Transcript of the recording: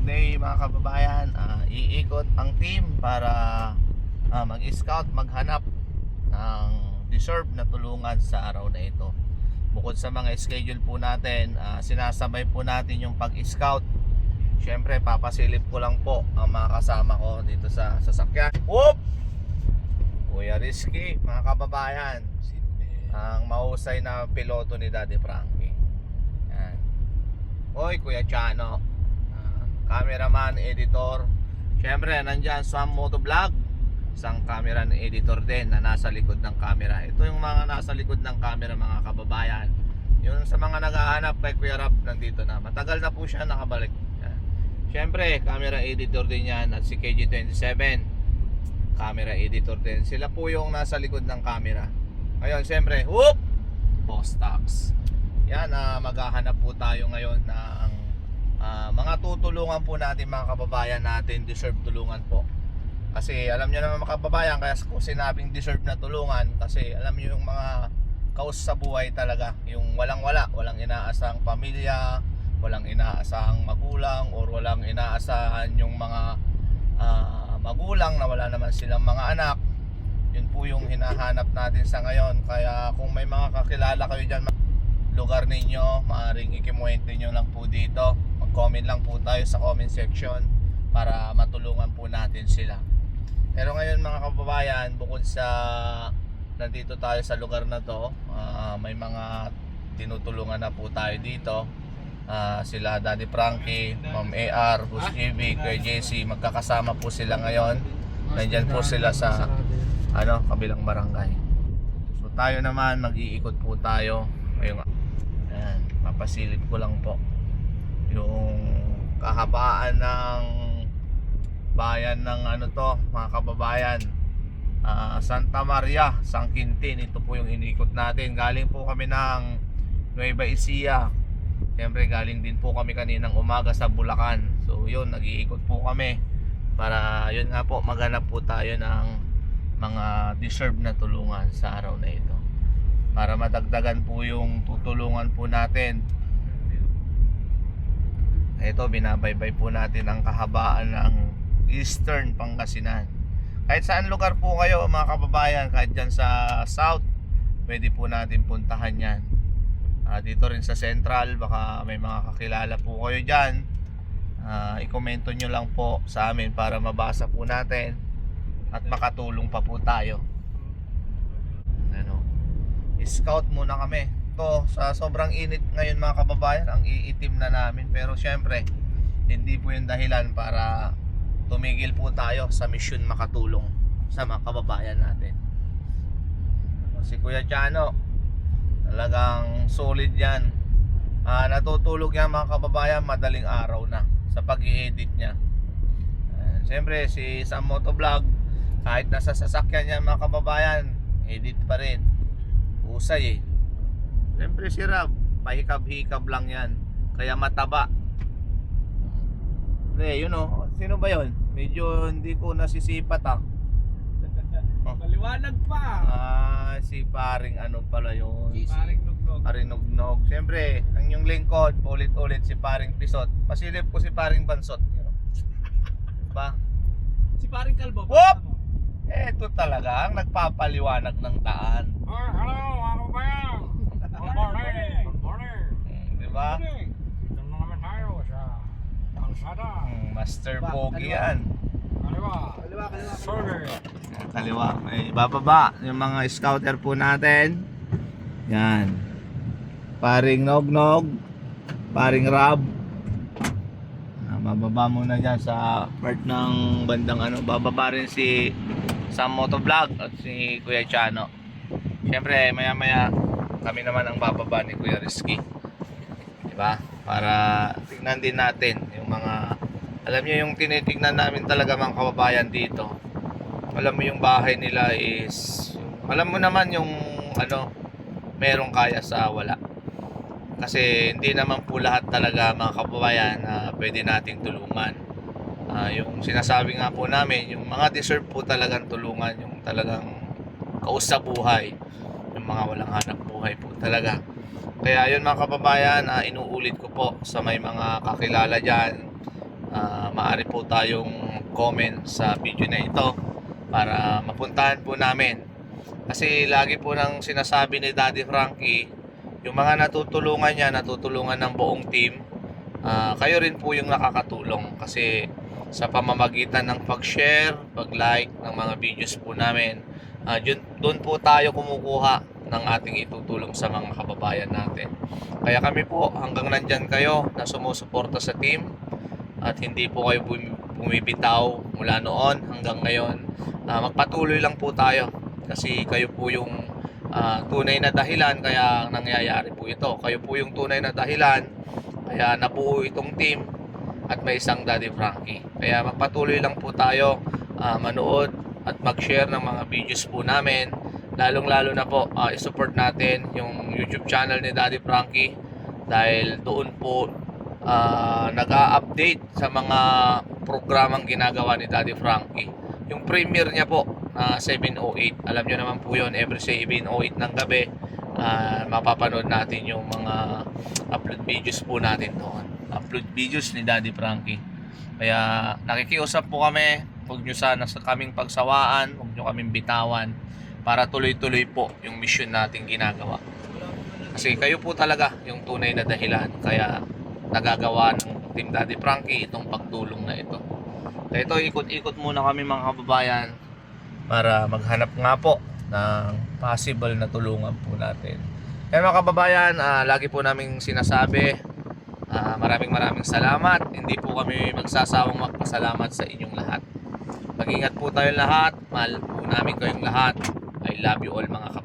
Today mga kababayan, iikot ang team para mag-scout, maghanap ng deserve na tulungan sa araw na ito. Bukod sa mga schedule po natin, sinasabay po natin yung pag-scout. Siyempre papasilip ko lang po ang mga kasama ko dito sa sasakyan. Whoop! Kuya Rizky, mga kababayan, ang mahusay na piloto ni Daddy Frankie. Yan. Hoy, Kuya Chano, cameraman, editor. Siyempre, nandyan Sam Motovlog, isang camera editor din na nasa likod ng camera. Ito yung mga nasa likod ng camera, mga kababayan. Yung sa mga naghahanap kay Kuya Rap, nandito na. Matagal na po siya nakabalik. Yan. Siyempre, camera editor din yan. At si KG27, camera editor din. Sila po yung nasa likod ng camera. Ngayon, siyempre, whoop! Postax. Yan, maghahanap po tayo ngayon ng mga tutulungan po natin, mga kababayan natin. Deserve tulungan po. Kasi alam nyo naman, mga kababayan, kaya kung sinabing deserve na tulungan, kasi alam nyo yung mga kaos sa buhay talaga. Yung walang-wala, walang inaasahang pamilya, walang inaasahang magulang, or walang inaasahan yung mga magulang na wala naman silang mga anak. Yun po yung hinahanap natin sa ngayon. Kaya kung may mga kakilala kayo dyan, lugar ninyo, maaaring ikimuwento nyo lang po dito. Mag-comment lang po tayo sa comment section para matulungan po natin sila. Pero ngayon, mga kababayan, bukod sa nandito tayo sa lugar na to, may mga tinutulungan na po tayo dito. Sila Daddy Frankie, Ma'am AR, Boss JB, Kuya JC, magkakasama po sila ngayon. Nandyan po sila sa kabilang barangay. So tayo naman, mag-iikot po tayo. Ayun, ayan, papasilip ko lang po yung kahabaan ng bayan ng mga kababayan. Santa Maria, San Quintin, ito po yung inikot natin. Galing po kami ng Nueva Ecija. Siyempre galing din po kami kaninang umaga sa Bulacan. So yun, nag-iikot po kami para yun nga po, maghanap po tayo ng mga deserve na tulungan sa araw na ito, para madagdagan po yung tutulungan po natin. Ito, binabaybay po natin ang kahabaan ng Eastern Pangasinan. Kahit saan lugar po kayo, mga kababayan, kahit dyan sa South, pwede po natin puntahan yan. Dito rin sa Central, baka may mga kakilala po kayo dyan. I-komento nyo lang po sa amin para mabasa po natin at makatulong pa po tayo. Scout muna kami. Ito, sa sobrang init ngayon, mga kababayan, ang iitim na namin. Pero syempre, hindi po yung dahilan para tumigil po tayo sa mission makatulong sa mga kababayan natin. Si Kuya Chano, talagang solid yan. Natutulog yan, mga kababayan, madaling araw na sa pag-i-edit niya. Siyempre, si Sam Motovlog, kahit nasa sasakyan niya, mga kababayan, edit pa rin. Usay eh. Siyempre si Rab, pahikab-hikab lang yan, kaya mataba. Yun sino ba yun? Medyo hindi ko nasisipat Maliwanag pa. Si paring pala yun, Paring Nugnog. paring Nugnog. Siyempre, ang yung lingkod, ulit-ulit si paring Pisot. Pasilip ko si paring Bansot, diba? Si Paring Kalbo. Whoop! Ito talaga ang nagpapaliwanag ng daan. Hello, ano ba yan? Good morning. Good morning. Diba? Dito na naman tayo sa kalsada. Master Pogi yan. Kaliwa. Sorry. Kaliwa. May bababa yung mga scouter po natin. Yan. Paring Nognog, paring Rab. Bababa muna dyan sa part ng bandang bababa rin si Sam Motovlog at si Kuya Chano. Siyempre maya maya kami naman ang bababa ni Kuya Rizky, diba? Para tignan din natin yung mga, alam nyo yung tinitignan namin talaga, mga kababayan dito. Alam mo yung bahay nila is, alam mo naman yung merong kaya sa wala. Kasi hindi naman po lahat talaga, mga kababayan, na pwede nating tulungan. Yung sinasabi nga po namin, yung mga deserve po talagang tulungan, yung talagang kaus sa buhay, yung mga walang hanap buhay po talaga. Kaya yun, mga kababayan, inuulit ko po sa may mga kakilala dyan, maaari po tayong comment sa video na ito para mapuntahan po namin. Kasi lagi po nang sinasabi ni Daddy Frankie, yung mga natutulungan niya, natutulungan ng buong team, kayo rin po yung nakakatulong. Kasi sa pamamagitan ng pag-share, pag-like ng mga videos po namin, doon po tayo kumukuha ng ating itutulong sa mga kababayan natin. Kaya kami po, hanggang nandyan kayo na sumusuporta sa team at hindi po kayo bumibitaw mula noon hanggang ngayon, magpatuloy lang po tayo kasi kayo po yung tunay na dahilan kaya nangyayari po ito. Kayo po yung tunay na dahilan kaya nabuo itong team at may isang Daddy Frankie. Kaya magpatuloy lang po tayo manood at mag-share ng mga videos po namin. Lalong-lalo na po i-support natin yung YouTube channel ni Daddy Frankie dahil doon po nag-a-update sa mga programang ginagawa ni Daddy Frankie. Yung premiere niya po 7:08, alam nyo naman po yun, every 7:08 ng gabi mapapanood natin yung mga upload videos po natin doon. Upload videos ni Daddy Frankie. Kaya nakikiusap po kami, huwag nyo sana sa kaming pagsawaan, huwag nyo kaming bitawan para tuloy-tuloy po yung mission natin ginagawa. Kasi kayo po talaga yung tunay na dahilan kaya nagagawa ng Team Daddy Frankie itong pagtulong na ito. Kaya ito, ikot-ikot muna kami mga kababayan para maghanap nga po ng possible na tulungan po natin. Kaya mga kababayan, lagi po naming sinasabi, maraming salamat. Hindi po kami magsasawang magpasalamat sa inyong lahat. Mag-ingat po tayong lahat. Mahal po namin kayong lahat. I love you all mga